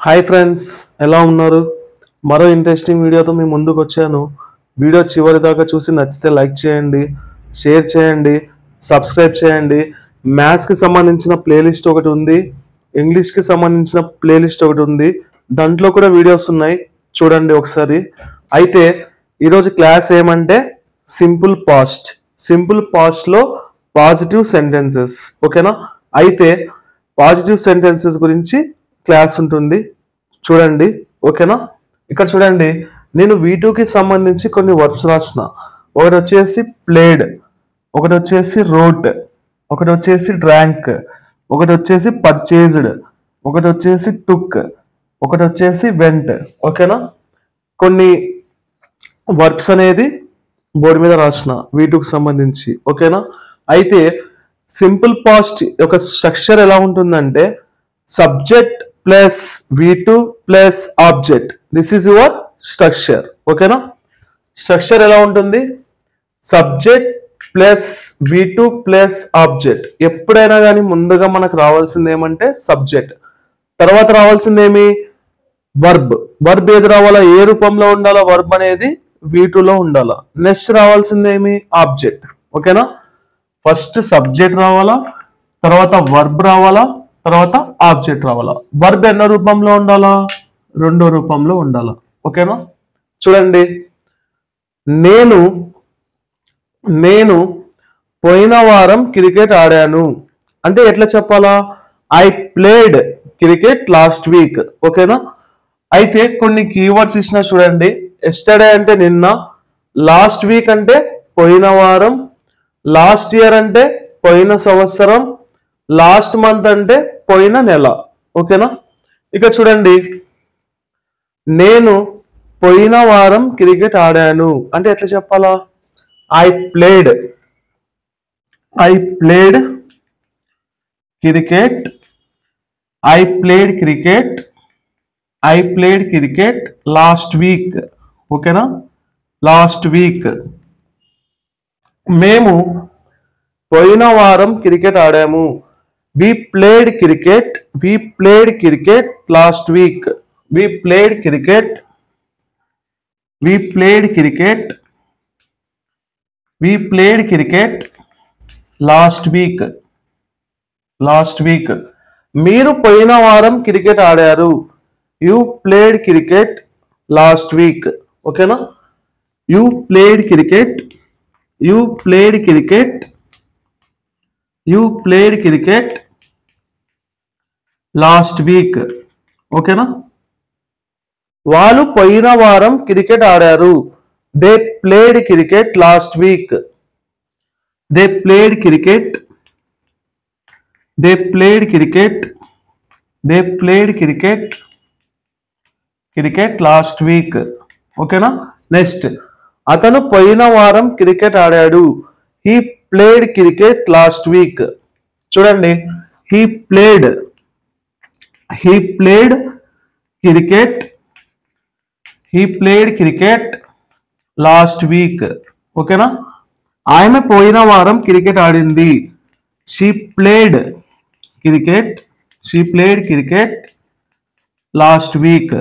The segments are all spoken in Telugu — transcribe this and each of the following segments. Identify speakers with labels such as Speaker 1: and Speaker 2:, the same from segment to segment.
Speaker 1: హాయ్ ఫ్రెండ్స్, ఎలా ఉన్నారు? మరో ఇంట్రెస్టింగ్ వీడియోతో మీ ముందుకు వచ్చాను. వీడియో చివరి దాకా చూసి నచ్చితే లైక్ చేయండి, షేర్ చేయండి, సబ్స్క్రైబ్ చేయండి. మ్యాథ్స్కి సంబంధించిన ప్లేలిస్ట్ ఒకటి ఉంది, ఇంగ్లీష్కి సంబంధించిన ప్లేలిస్ట్ ఒకటి ఉంది. దాంట్లో కూడా వీడియోస్ ఉన్నాయి, చూడండి ఒకసారి. అయితే ఈరోజు క్లాస్ ఏమంటే సింపుల్ పాస్ట్. సింపుల్ పాస్ట్లో పాజిటివ్ సెంటెన్సెస్, ఓకేనా? అయితే పాజిటివ్ సెంటెన్సెస్ గురించి క్లాస్ ఉంటుంది, చూడండి, ఓకేనా? ఇక్కడ చూడండి, నేను V2కి సంబంధించి కొన్ని వర్బ్స్ రాసిన. ఒకటి వచ్చేసి ప్లేడ్, ఒకటి వచ్చేసి రోట్, ఒకటి వచ్చేసి డ్రాంక్, ఒకటి వచ్చేసి పర్చేజ్డ్, ఒకటి వచ్చేసి టుక్, ఒకటి వచ్చేసి వెంట్, ఓకేనా? కొన్ని వర్బ్స్ అనేది బోర్డు మీద రాసిన V2కి సంబంధించి, ఓకేనా? అయితే సింపుల్ పాస్ట్ యొక్క స్ట్రక్చర్ ఎలా ఉంటుందంటే subject plus V2 plus object. This is your structure, ఓకేనా? స్ట్రక్చర్ ఎలా ఉంటుంది? Subject plus V2 plus object. ఎప్పుడైనా కానీ ముందుగా మనకు రావాల్సింది ఏమంటే సబ్జెక్ట్, తర్వాత రావాల్సింది ఏమి? వర్బ్. వర్బ్ ఏది రావాలా? ఏ రూపంలో ఉండాలా? వర్బ్ అనేది V2లో ఉండాలా. నెక్స్ట్ రావాల్సింది ఏమి? ఆబ్జెక్ట్, ఓకేనా? ఫస్ట్ సబ్జెక్ట్ రావాలా, తర్వాత వర్బ్ రావాలా, తర్వాత ఆబ్జెక్ట్ రావాలా. వర్బ్ ఎన్నో రూపంలో ఉండాలా? రెండో రూపంలో ఉండాలా, ఓకేనా? చూడండి, నేను నేను పోయిన వారం క్రికెట్ ఆడాను అంటే ఎట్లా చెప్పాలా? I played cricket last week, ఓకేనా? అయితే కొన్ని కీవర్డ్స్ ఇచ్చిన, చూడండి. ఎస్టర్డే అంటే నిన్న, లాస్ట్ వీక్ అంటే పోయిన వారం, లాస్ట్ ఇయర్ అంటే పోయిన సంవత్సరం, లాస్ట్ మంత్ అంటే పోయిన నెల, ఓకేనా? ఇక చూడండి, నేను పోయిన వారం క్రికెట్ ఆడాను అంటే ఎట్లా చెప్పాలా? I played cricket, I played cricket, I played cricket last week, ఓకేనా? Last week. మేము పోయిన వారం క్రికెట్ ఆడాము. We played cricket last week. We played cricket last week. మీరు పోయిన వారం క్రికెట్ ఆడారు. You played cricket last week, ఓకేనా? You played cricket last week, ఓకేనా? వాళ్ళు పోయిన వారం క్రికెట్ ఆడారు. They played cricket last week. They played cricket last week, ఓకేనా? నెక్స్ట్, అతను పోయిన వారం క్రికెట్ ఆడాడు. He played cricket last week. చూడండి, he played cricket last week, ఓకేనా? ఆమె పోయిన వారం క్రికెట్ ఆడింది. She played cricket last week,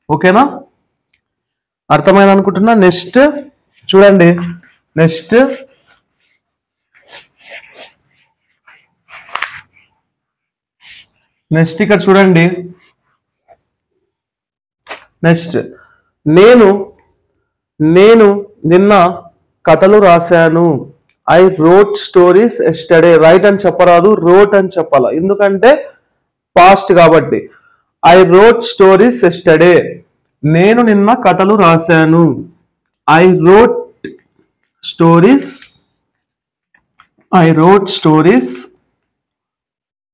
Speaker 1: ఓకేనా? అర్థమైంది అనుకుంటున్నా. నెక్స్ట్ చూడండి, నెక్స్ట్ ఇక్కడ చూడండి. నెక్స్ట్, నేను నిన్న కథలు రాశాను. I wrote stories yesterday. Write అని చెప్పరాదు, రోట్ అని చెప్పాలా, ఎందుకంటే పాస్ట్ కాబట్టి. I wrote stories yesterday. నేను నిన్న కథలు రాశాను. I wrote stories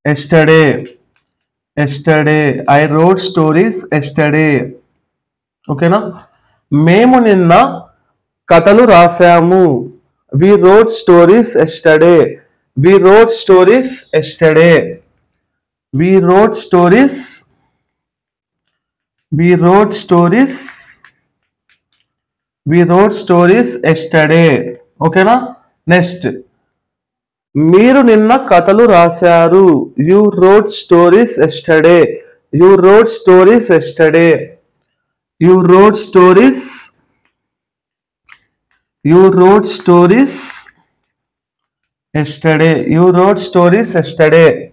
Speaker 1: yesterday. I wrote stories yesterday, ఓకేనా? మేము నిన్న కథలు రాశాము. We wrote stories yesterday. We wrote stories yesterday. We wrote stories yesterday, ఓకేనా? నెక్స్ట్, మీరు నిన్న కథలు రాశారు. You wrote stories yesterday. You wrote stories yesterday. You wrote stories. You wrote stories yesterday. You wrote stories yesterday.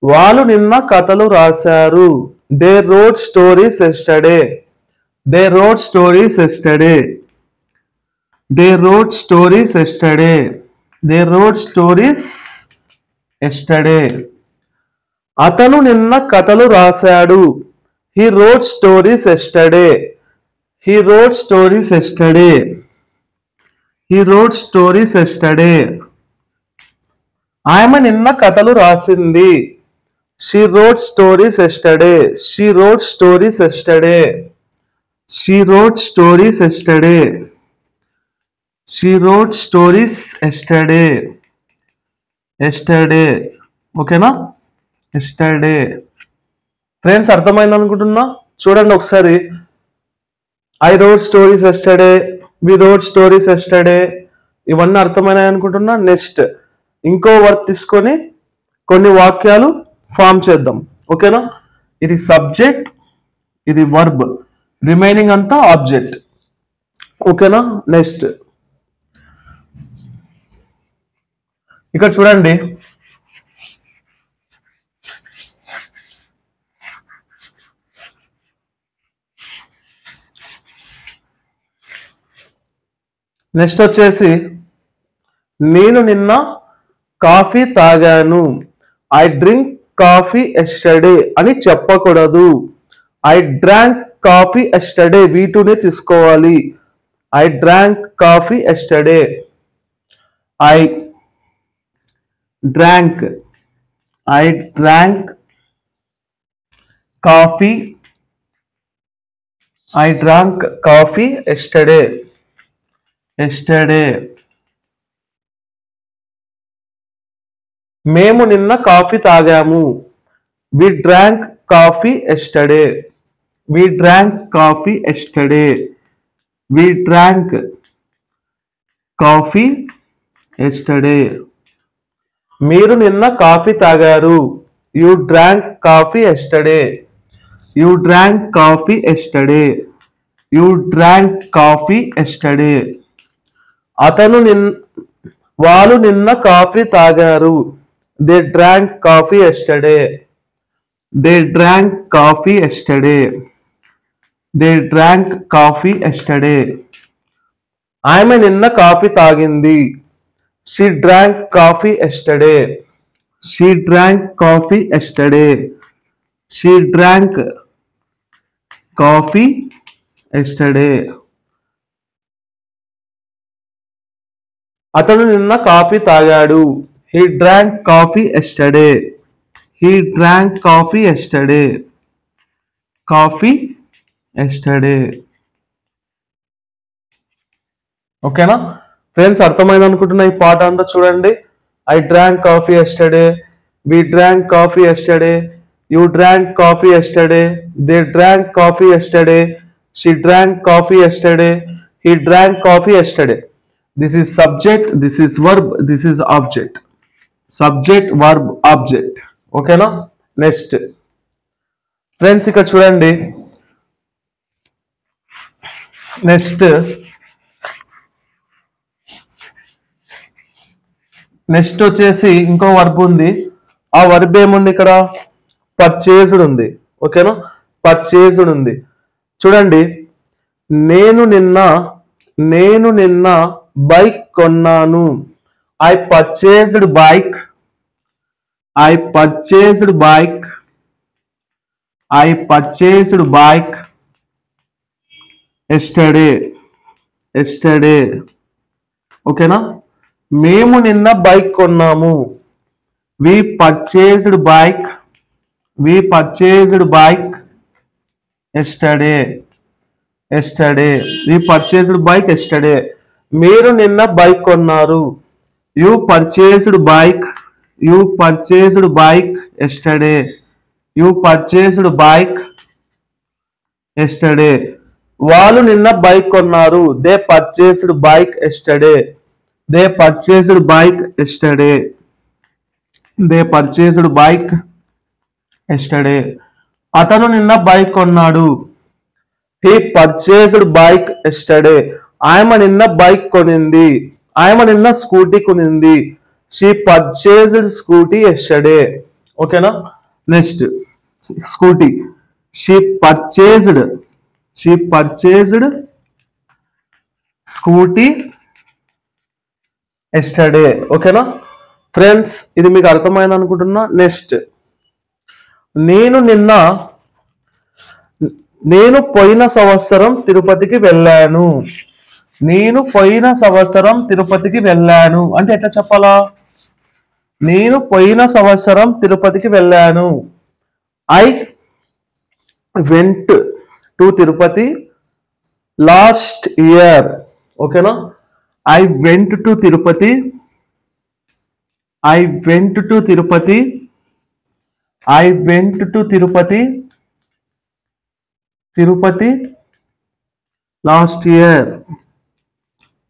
Speaker 1: వాళ్ళు నిన్న కథలు రాశారు. They wrote stories yesterday. They wrote stories yesterday. They wrote stories yesterday. They wrote stories yesterday. అతను నిన్న కథలు రాశాడు. He wrote stories yesterday. He wrote stories yesterday. He wrote stories yesterday. ఆమె నిన్న కథలు రాసింది. She wrote stories yesterday. She wrote stories yesterday. She wrote stories yesterday. She wrote stories yesterday. Yesterday. ఓకేనా? ఎస్టర్డే. ఫ్రెండ్స్ అర్థమైంది అనుకుంటున్నా. చూడండి ఒకసారి. I wrote stories yesterday. We wrote stories yesterday. ఇవన్నీ అర్థమైనాయి అనుకుంటున్నా. నెక్స్ట్ ఇంకో వర్క్ తీసుకొని కొన్ని వాక్యాలు ఫామ్ చేద్దాం. ఓకేనా? ఇది సబ్జెక్ట్, ఇది వర్బ్, రిమైనింగ్ అంతా ఆబ్జెక్ట్. ఓకేనా? నెక్స్ట్ ఇక్కడ చూడండి. నెక్స్ట్ వచ్చేసి నేను నిన్న కాఫీ తాగాను. ఐ డ్రింక్ కాఫీ ఎస్టర్డే అని చెప్పకూడదు. I drank coffee yesterday. వీటినే తీసుకోవాలి. I drank coffee yesterday. I drank. I drank coffee. I drank coffee yesterday. Yesterday. మేము నిన్న coffee తాగాము. We drank coffee yesterday. We drank coffee yesterday. We drank coffee yesterday. మీరు నిన్న కాఫీ తాగారు. You drank coffee yesterday. You drank coffee yesterday. You drank coffee yesterday. వాళ్ళు నిన్న కాఫీ తాగారు. They drank coffee yesterday. They drank coffee yesterday. They drank coffee yesterday. ఆమె నిన్న కాఫీ తాగింది. She drank coffee yesterday. She drank coffee yesterday. She drank coffee yesterday. అతను నిన్న కాఫీ తాగాడు. He drank coffee yesterday. He drank coffee yesterday. Coffee yesterday. ఓకేనా ఫ్రెండ్స్? అర్థమైంది అనుకుంటున్నా ఈ పాట అంతా. చూడండి. I drank coffee yesterday. We drank coffee yesterday. You drank coffee yesterday. They drank coffee yesterday. She drank coffee yesterday. He drank coffee yesterday. This is subject, this is verb, this is object. Subject, verb, object. ఓకేనా? నెక్స్ట్ ఫ్రెండ్స్ ఇక్కడ చూడండి. నెక్స్ట్ వచ్చేసి ఇంకో వర్బ్ ఉంది. ఆ వర్బ్ ఏముంది ఇక్కడ? పర్చేజ్డ్ ఉంది. ఓకేనా? పర్చేజ్డ్ ఉంది. చూడండి. నేను నిన్న బైక్ కొన్నాను. I purchased bike. I purchased bike. I purchased bike yesterday. Yesterday. ఓకేనా? మేము నిన్న బైక్ కొన్నాము. వి పర్చేజ్డ్ బైక్. వి పర్చేజ్డ్ బైక్ ఎస్టర్డే. ఎస్టర్డే. వి పర్చేజ్డ్ బైక్ ఎస్టర్డే. మీరు నిన్న బైక్ కొన్నారు. You purchased bike. You purchased bike yesterday. You purchased bike yesterday. వాళ్ళు నిన్న బైక్ కొన్నారు. They purchased bike yesterday. They purchased bike yesterday. They purchased bike yesterday. అతను నిన్న బైక్ కొన్నాడు. He purchased bike yesterday. ఆమె నిన్న బైక్ కొనింది. ఆమె నిన్న స్కూటీ కొనింది. She purchased scooty yesterday. ఓకేనా. Next scooty. She purchased scooty yesterday. ఓకేనా ఫ్రెండ్స్, ఇది మీకు అర్థమైంది అనుకుంటున్నా. నెక్స్ట్ నేను పోయిన సంవత్సరం తిరుపతికి వెళ్ళాను. నేను పోయిన సంవత్సరం తిరుపతికి వెళ్ళాను అంటే ఎట్లా చెప్పాలా? నేను పోయిన సంవత్సరం తిరుపతికి వెళ్ళాను. I went to Tirupati last year. ఓకేనా. I went to Tirupati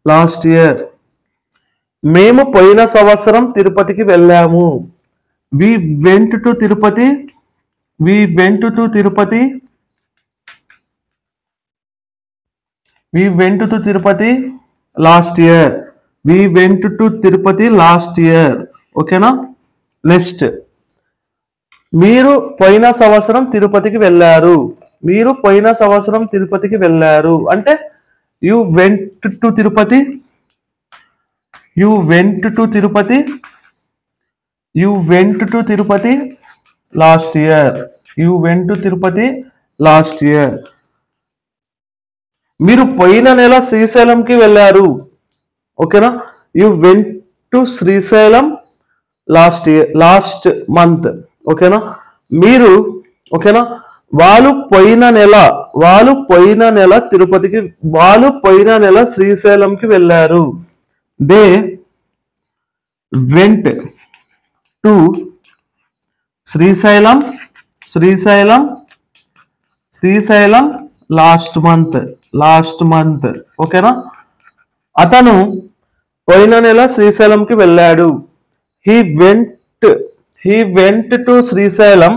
Speaker 1: last year. మేము పోయిన సంవత్సరం తిరుపతికి వెళ్ళాము. We went to Tirupati last year. ఓకేనా. నెక్స్ట్ మీరు పోయిన సంవత్సరం తిరుపతికి వెళ్ళారు. అంటే you went to Tirupati last year. మీరు పోయిన నెల శ్రీశైలంకి వెళ్ళారు. ఓకేనా. You went to Srisailam last month. ఓకేనా. మీరు ఓకేనా వాళ్ళు పోయిన నెల శ్రీశైలంకి వెళ్ళారు. They went to Srisailam last month. ఓకేనా. అతను పోయిన నెల శ్రీశైలంకి వెళ్ళాడు. He went to Srisailam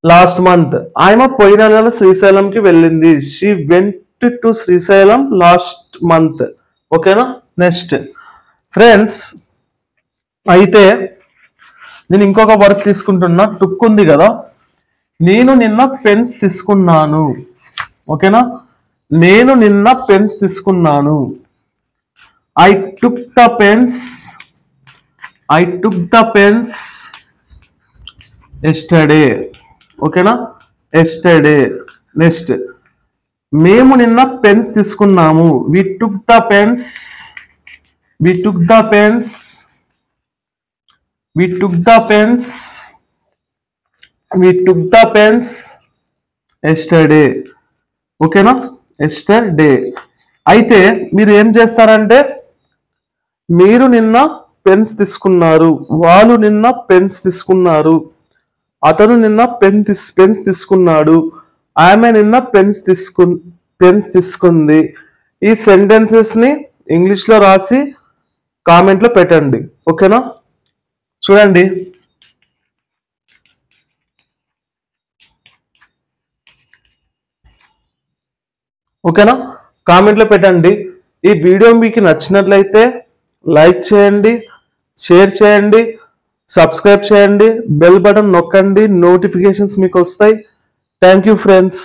Speaker 1: last month. ఆమె పోయిన నెల శ్రీశైలంకి వెళ్ళింది. She went to Srisailam last month. ఓకేనా. నెక్స్ట్ ఫ్రెండ్స్, అయితే నేను ఇంకొక వర్క్ తీసుకుంటున్నా. టుక్ ఉంది కదా, నేను నిన్న పెన్స్ తీసుకున్నాను. ఓకేనా. నేను నిన్న పెన్స్ తీసుకున్నాను. I took the pens yesterday. ఓకేనా. ఎస్టర్డే. నెక్స్ట్ మేము నిన్న పెన్స్ తీసుకున్నాము. వి టుక్ ద పెన్స్ ఎస్టర్డే. ఓకేనా. ఎస్టర్డే. అయితే మీరు ఏం చేస్తారంటే, మీరు నిన్న పెన్స్ తీసుకున్నారు, వాళ్ళు నిన్న పెన్స్ తీసుకున్నారు, అతను నిన్న పెన్స్ తీసుకున్నాడు, ఆమె నిన్న పెన్స్ తీసుకుంది. ఈ సెంటెన్సెస్ ని ఇంగ్లీష్ లో రాసి కామెంట్ లో పెట్టండి. ఓకేనా. చూడండి. ఓకేనా. కామెంట్లో పెట్టండి. ఈ వీడియో మీకు నచ్చినట్లయితే లైక్ చేయండి, షేర్ చేయండి, సబ్స్క్రైబ్ చేయండి, బెల్ బటన్ నొక్కండి, నోటిఫికేషన్స్ మీకు వస్తాయి. Thank you friends.